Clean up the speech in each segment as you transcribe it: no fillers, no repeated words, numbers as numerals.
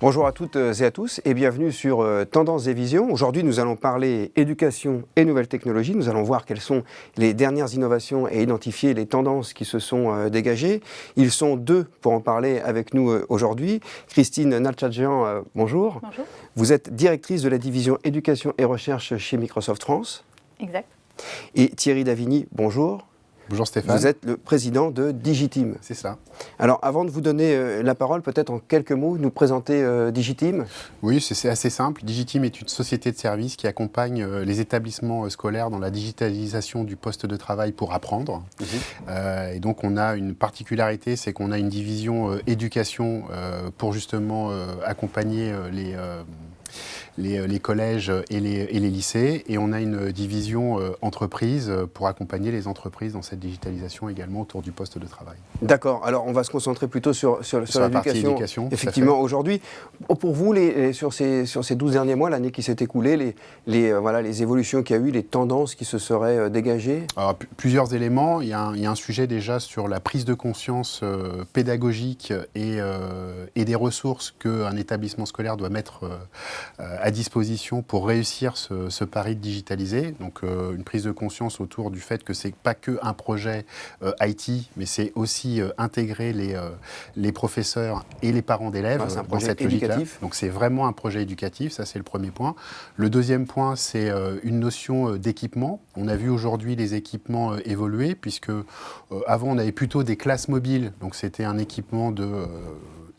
Bonjour à toutes et à tous et bienvenue sur Tendances et Visions. Aujourd'hui, nous allons parler éducation et nouvelles technologies. Nous allons voir quelles sont les dernières innovations et identifier les tendances qui se sont dégagées. Ils sont deux pour en parler avec nous aujourd'hui. Christine Nalchadjian, bonjour. Bonjour. Vous êtes directrice de la division éducation et recherche chez Microsoft France. Exact. Et Thierry Davigny, bonjour. Bonjour Stéphane. Vous êtes le président de Digiteam. C'est ça. Alors, avant de vous donner la parole, peut-être en quelques mots, nous présenter Digiteam. Oui, c'est assez simple. Digiteam est une société de services qui accompagne les établissements scolaires dans la digitalisation du poste de travail pour apprendre. Et donc, on a une particularité, c'est qu'on a une division éducation pour justement accompagner les collèges et les lycées, et on a une division entreprise pour accompagner les entreprises dans cette digitalisation également autour du poste de travail. D'accord, alors on va se concentrer plutôt sur la partie éducation. Effectivement, aujourd'hui, pour vous, sur ces 12 derniers mois, l'année qui s'est écoulée, les évolutions qu'il y a eu, les tendances qui se seraient dégagées? Alors, plusieurs éléments. Il y a un sujet déjà sur la prise de conscience pédagogique et des ressources qu'un établissement scolaire doit mettre à disposition pour réussir ce pari de digitaliser. Donc une prise de conscience autour du fait que c'est pas que un projet IT, mais c'est aussi intégrer les professeurs et les parents d'élèves dans cette logique-là. Donc c'est vraiment un projet éducatif, ça c'est le premier point. Le deuxième point, c'est une notion d'équipement. On a vu aujourd'hui les équipements évoluer, puisque avant on avait plutôt des classes mobiles, donc c'était un équipement de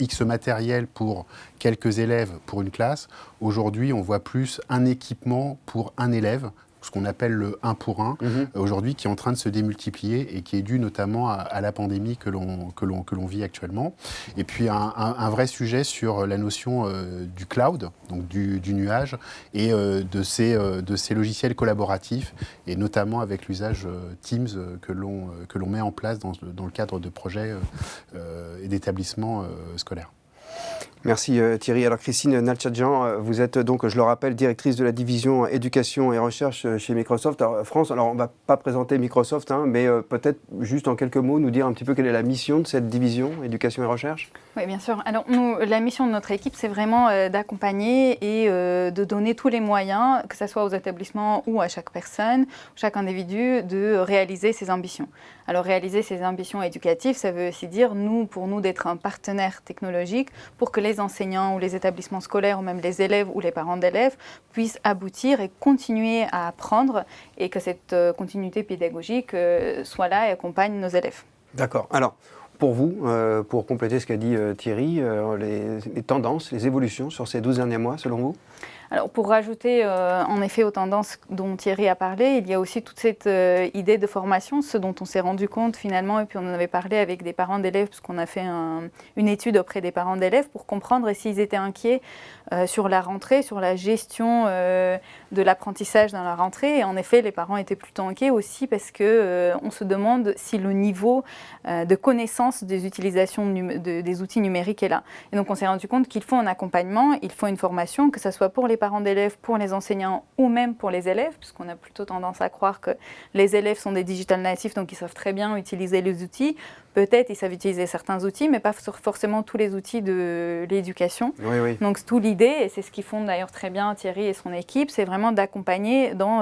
X matériel pour quelques élèves pour une classe. Aujourd'hui, on voit plus un équipement pour un élève, ce qu'on appelle le 1 pour 1, aujourd'hui, qui est en train de se démultiplier et qui est dû notamment à la pandémie que l'on vit actuellement. Et puis un vrai sujet sur la notion du cloud, donc du nuage, et de ces logiciels collaboratifs, et notamment avec l'usage Teams que l'on met en place dans le cadre de projets et d'établissements scolaires. Merci Thierry. Alors Christine Nalchadjian, vous êtes donc, je le rappelle, directrice de la division éducation et recherche chez Microsoft France. Alors on ne va pas présenter Microsoft, mais peut-être juste en quelques mots nous dire un petit peu quelle est la mission de cette division éducation et recherche. Oui, bien sûr. Alors nous, la mission de notre équipe, c'est vraiment d'accompagner et de donner tous les moyens, que ce soit aux établissements ou à chaque personne, chaque individu, de réaliser ses ambitions. Alors réaliser ses ambitions éducatives, ça veut aussi dire, pour nous, d'être un partenaire technologique pour que les enseignants ou les établissements scolaires ou même les élèves ou les parents d'élèves puissent aboutir et continuer à apprendre, et que cette continuité pédagogique soit là et accompagne nos élèves. D'accord. Alors, pour vous, pour compléter ce qu'a dit Thierry, les tendances, les évolutions sur ces 12 derniers mois, selon vous? Alors, pour rajouter en effet aux tendances dont Thierry a parlé, il y a aussi toute cette idée de formation, ce dont on s'est rendu compte finalement, et puis on en avait parlé avec des parents d'élèves, puisqu'on a fait une étude auprès des parents d'élèves pour comprendre s'ils étaient inquiets sur la rentrée, sur la gestion de l'apprentissage dans la rentrée. Et en effet, les parents étaient plutôt inquiets aussi parce qu'on se demande si le niveau de connaissance des utilisations des outils numériques est là. Et donc on s'est rendu compte qu'il faut un accompagnement, il faut une formation, que ce soit pour les parents d'élèves, pour les enseignants ou même pour les élèves, puisqu'on a plutôt tendance à croire que les élèves sont des digital natifs, donc ils savent très bien utiliser les outils. Peut-être ils savent utiliser certains outils, mais pas forcément tous les outils de l'éducation. Oui, oui. Donc c'est tout l'idée, et c'est ce qu'ils font d'ailleurs très bien Thierry et son équipe, c'est vraiment d'accompagner dans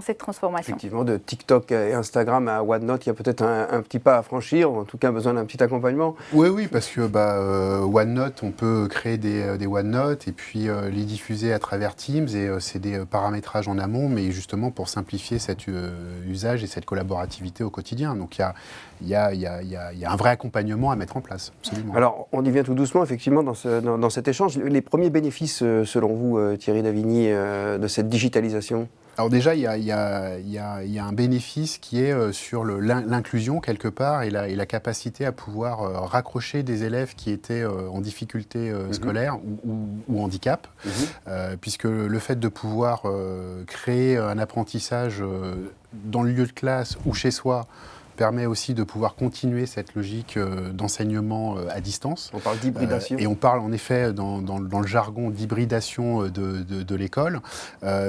cette transformation. Effectivement, de TikTok et Instagram à OneNote, il y a peut-être un petit pas à franchir, en tout cas besoin d'un petit accompagnement. Oui, parce que OneNote, on peut créer des OneNote et puis les diffuser à travers Teams, et c'est des paramétrages en amont, mais justement pour simplifier cet usage et cette collaborativité au quotidien. Donc il y a un vrai accompagnement à mettre en place, absolument. Alors, on y vient tout doucement, effectivement, dans cet échange. Les premiers bénéfices, selon vous, Thierry Davigny, de cette digitalisation? Alors déjà, il y a un bénéfice qui est sur l'inclusion quelque part, et la capacité à pouvoir raccrocher des élèves qui étaient en difficulté scolaire ou handicap, puisque le fait de pouvoir créer un apprentissage dans le lieu de classe ou chez soi, permet aussi de pouvoir continuer cette logique d'enseignement à distance. On parle d'hybridation. Et on parle en effet dans le jargon d'hybridation de l'école,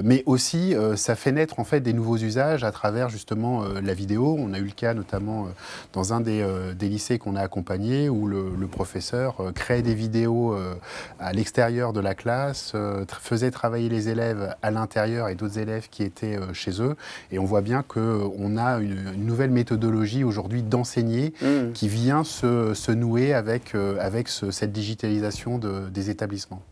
mais aussi ça fait naître en fait des nouveaux usages à travers justement la vidéo. On a eu le cas notamment dans un des lycées qu'on a accompagnés où le professeur créait des vidéos à l'extérieur de la classe, faisait travailler les élèves à l'intérieur et d'autres élèves qui étaient chez eux. Et on voit bien qu'on a une nouvelle méthodologie aujourd'hui d'enseigner qui vient se nouer avec cette digitalisation des établissements.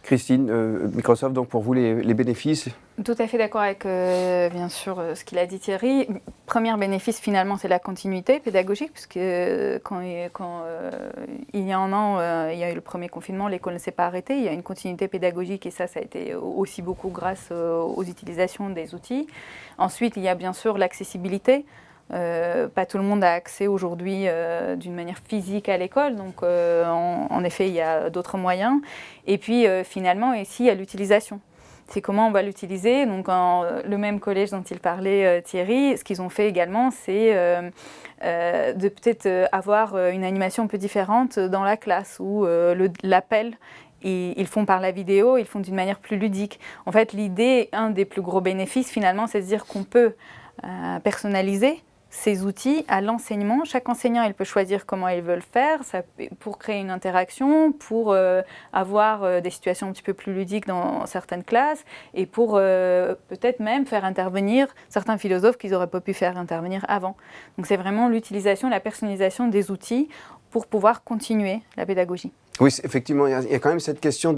Christine, Microsoft, donc pour vous, les bénéfices? Tout à fait d'accord avec, bien sûr, ce qu'il a dit Thierry. Premier bénéfice, finalement, c'est la continuité pédagogique, puisque quand il y a un an, il y a eu le premier confinement, l'école ne s'est pas arrêtée. Il y a une continuité pédagogique et ça a été aussi beaucoup grâce aux utilisations des outils. Ensuite, il y a bien sûr l'accessibilité. Pas tout le monde a accès aujourd'hui d'une manière physique à l'école, donc en effet il y a d'autres moyens. Et puis finalement ici il y a l'utilisation. C'est comment on va l'utiliser. Donc le même collège dont il parlait Thierry, ce qu'ils ont fait également, c'est de peut-être avoir une animation un peu différente dans la classe où l'appel. Ils font par la vidéo, ils font d'une manière plus ludique. En fait, l'idée, un des plus gros bénéfices finalement, c'est de dire qu'on peut personnaliser ces outils à l'enseignement. Chaque enseignant, il peut choisir comment il veut le faire pour créer une interaction, pour avoir des situations un petit peu plus ludiques dans certaines classes et pour peut-être même faire intervenir certains philosophes qu'ils n'auraient pas pu faire intervenir avant. Donc c'est vraiment l'utilisation, la personnalisation des outils pour pouvoir continuer la pédagogie. Oui, effectivement, il y a quand même cette question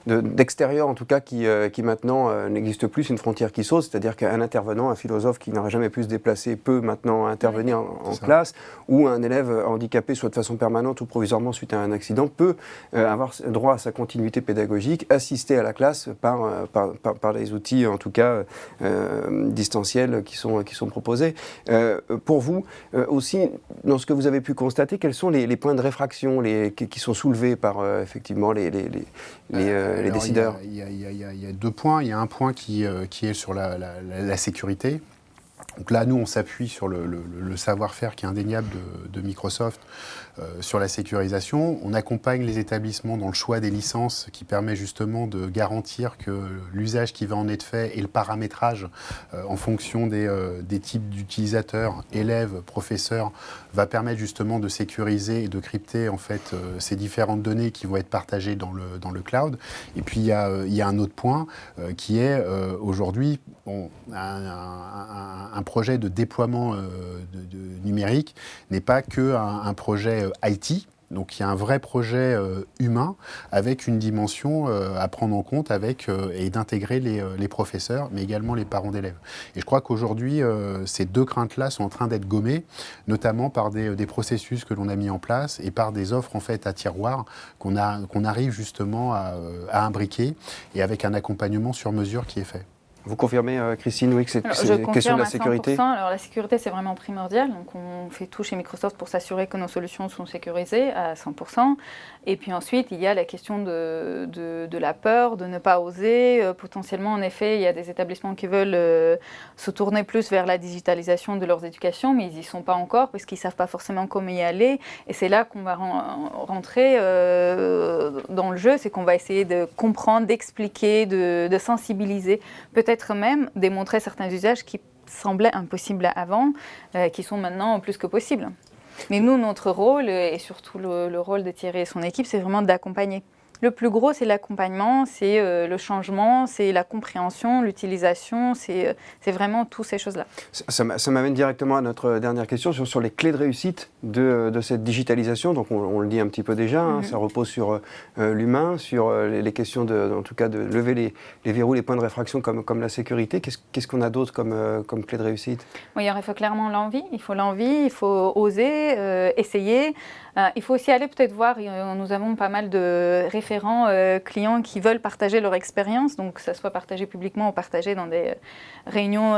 d'extérieur, en tout cas, qui maintenant n'existe plus, c'est une frontière qui saute, c'est-à-dire qu'un intervenant, un philosophe qui n'aurait jamais pu se déplacer, peut maintenant intervenir en classe, ou un élève handicapé, soit de façon permanente ou provisoirement suite à un accident, peut avoir droit à sa continuité pédagogique, assister à la classe par les outils, en tout cas, distanciels qui sont proposés. Pour vous, aussi, dans ce que vous avez pu constater, quels sont les points de réfraction qui sont soulevés par effectivement les décideurs? Il y a deux points. Il y a un point qui est sur la sécurité. Donc là, nous, on s'appuie sur le savoir-faire qui est indéniable de Microsoft sur la sécurisation. On accompagne les établissements dans le choix des licences qui permet justement de garantir que l'usage qui va en être fait et le paramétrage en fonction des types d'utilisateurs, élèves, professeurs, va permettre justement de sécuriser et de crypter en fait ces différentes données qui vont être partagées dans le cloud. Et puis il y a un autre point qui est aujourd'hui un projet de déploiement numérique n'est pas qu'un projet IT. Donc il y a un vrai projet humain avec une dimension à prendre en compte et d'intégrer les professeurs, mais également les parents d'élèves. Et je crois qu'aujourd'hui, ces deux craintes-là sont en train d'être gommées, notamment par des processus que l'on a mis en place et par des offres en fait à tiroir qu'on arrive justement à imbriquer et avec un accompagnement sur mesure qui est fait. Vous confirmez, Christine, oui, que c'est une question de la sécurité? Alors la sécurité, c'est vraiment primordial. Donc on fait tout chez Microsoft pour s'assurer que nos solutions sont sécurisées à 100%. Et puis ensuite, il y a la question de la peur, de ne pas oser. Potentiellement, en effet, il y a des établissements qui veulent se tourner plus vers la digitalisation de leur éducation, mais ils n'y sont pas encore parce qu'ils ne savent pas forcément comment y aller. Et c'est là qu'on va rentrer dans le jeu, c'est qu'on va essayer de comprendre, d'expliquer, de sensibiliser, peut-être même démontrer certains usages qui semblaient impossibles avant, qui sont maintenant plus que possibles. Mais nous, notre rôle, et surtout le rôle de Thierry et son équipe, c'est vraiment d'accompagner. Le plus gros, c'est l'accompagnement, c'est le changement, c'est la compréhension, l'utilisation, c'est vraiment toutes ces choses-là. Ça m'amène directement à notre dernière question sur les clés de réussite de cette digitalisation. Donc on le dit un petit peu déjà, ça repose sur l'humain, sur les questions en tout cas de lever les verrous, les points de réfraction comme la sécurité. Qu'est-ce qu'on a d'autre comme clé de réussite? Oui, il faut clairement l'envie, il faut oser, essayer. Il faut aussi aller peut-être voir, nous avons pas mal de réflexions référents clients qui veulent partager leur expérience, donc que ça soit partagé publiquement ou partagé dans des réunions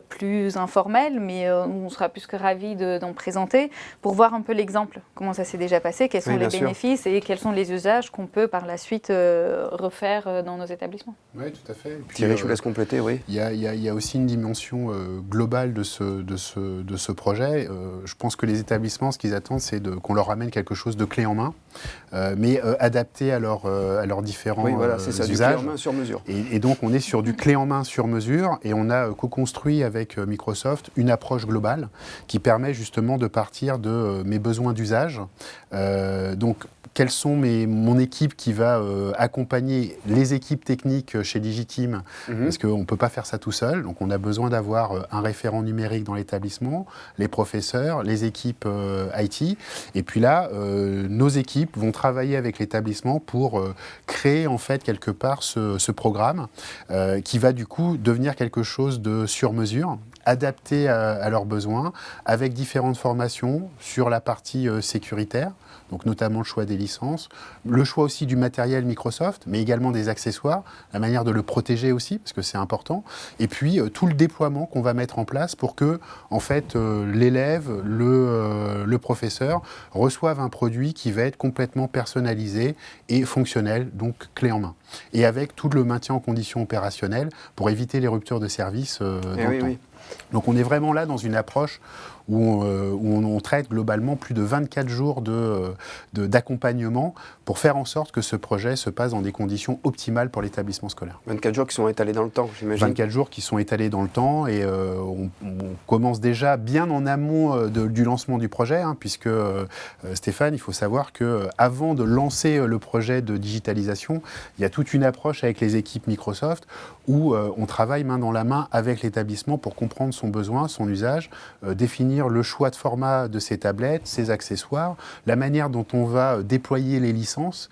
plus informelles, mais on sera plus que ravis d'en présenter pour voir un peu l'exemple, comment ça s'est déjà passé, quels sont les bénéfices et quels sont les usages qu'on peut par la suite refaire dans nos établissements. Oui, tout à fait. Thierry, je vous laisse compléter, oui. Il y a aussi une dimension globale de ce projet. Je pense que les établissements, ce qu'ils attendent, c'est qu'on leur ramène quelque chose de clé en main, mais adapté à leurs différents c'est ça, usages. Du clé en main sur mesure. Et donc, on est sur du clé en main sur mesure, et on a co-construit avec Microsoft une approche globale qui permet justement de partir de mes besoins d'usage. Donc, quelles sont mon équipe qui va accompagner les équipes techniques chez Digiteam, parce qu'on ne peut pas faire ça tout seul. Donc, on a besoin d'avoir un référent numérique dans l'établissement, les professeurs, les équipes IT. Et puis là, nos équipes vont travailler avec l'établissement pour créer en fait quelque part ce programme qui va du coup devenir quelque chose de sur mesure, adapté à leurs besoins, avec différentes formations sur la partie sécuritaire, donc notamment le choix des licences, le choix aussi du matériel Microsoft, mais également des accessoires, la manière de le protéger aussi, parce que c'est important, et puis tout le déploiement qu'on va mettre en place pour que, en fait, l'élève, le professeur reçoivent un produit qui va être complètement personnalisé et fonctionnel, donc clé en main. Et avec tout le maintien en conditions opérationnelles pour éviter les ruptures de service dans le temps. Donc on est vraiment là dans une approche où on traite globalement plus de 24 jours d'accompagnement pour faire en sorte que ce projet se passe dans des conditions optimales pour l'établissement scolaire. 24 jours qui sont étalés dans le temps, j'imagine. 24 jours qui sont étalés dans le temps, et on commence déjà bien en amont du lancement du projet, puisque Stéphane, il faut savoir qu'avant de lancer le projet de digitalisation, il y a toute une approche avec les équipes Microsoft où on travaille main dans la main avec l'établissement pour comprendre son besoin, son usage, définir le choix de format de ses tablettes, ses accessoires, la manière dont on va déployer les licences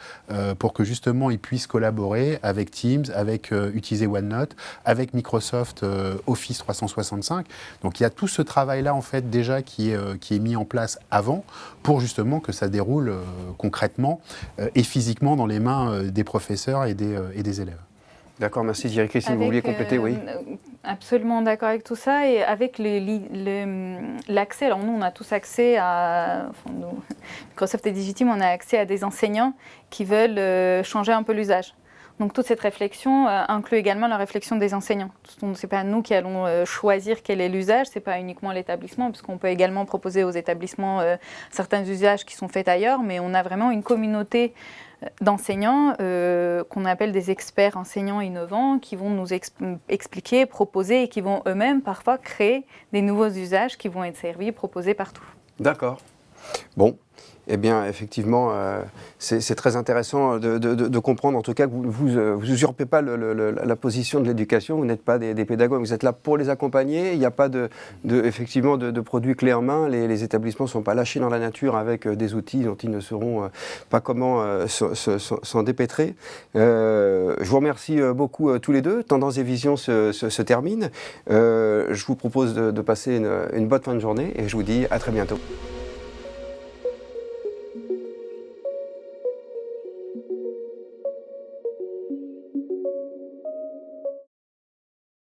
pour que justement ils puissent collaborer avec Teams, avec utiliser OneNote, avec Microsoft Office 365. Donc il y a tout ce travail-là en fait déjà qui est mis en place avant pour justement que ça déroule concrètement et physiquement dans les mains des professeurs et des élèves. D'accord, merci Thierry. Christine, vous vouliez compléter, oui? Absolument d'accord avec tout ça. Et avec l'accès, alors nous, on a tous accès à... Microsoft et Digiteam, on a accès à des enseignants qui veulent changer un peu l'usage. Donc toute cette réflexion inclut également la réflexion des enseignants. Ce n'est pas nous qui allons choisir quel est l'usage, ce n'est pas uniquement l'établissement, puisqu'on peut également proposer aux établissements certains usages qui sont faits ailleurs, mais on a vraiment une communauté d'enseignants qu'on appelle des experts enseignants innovants qui vont nous expliquer, proposer et qui vont eux-mêmes parfois créer des nouveaux usages qui vont être servis, proposés partout. D'accord. Bon. Eh bien, effectivement, c'est très intéressant de comprendre, en tout cas, que vous usurpez pas la position de l'éducation, vous n'êtes pas des pédagogues, vous êtes là pour les accompagner, il n'y a pas effectivement de produits clés en main, les établissements ne sont pas lâchés dans la nature avec des outils dont ils ne sauront pas comment s'en dépêtrer. Je vous remercie beaucoup tous les deux, Tendance et Vision se termine. Je vous propose de passer une bonne fin de journée et je vous dis à très bientôt.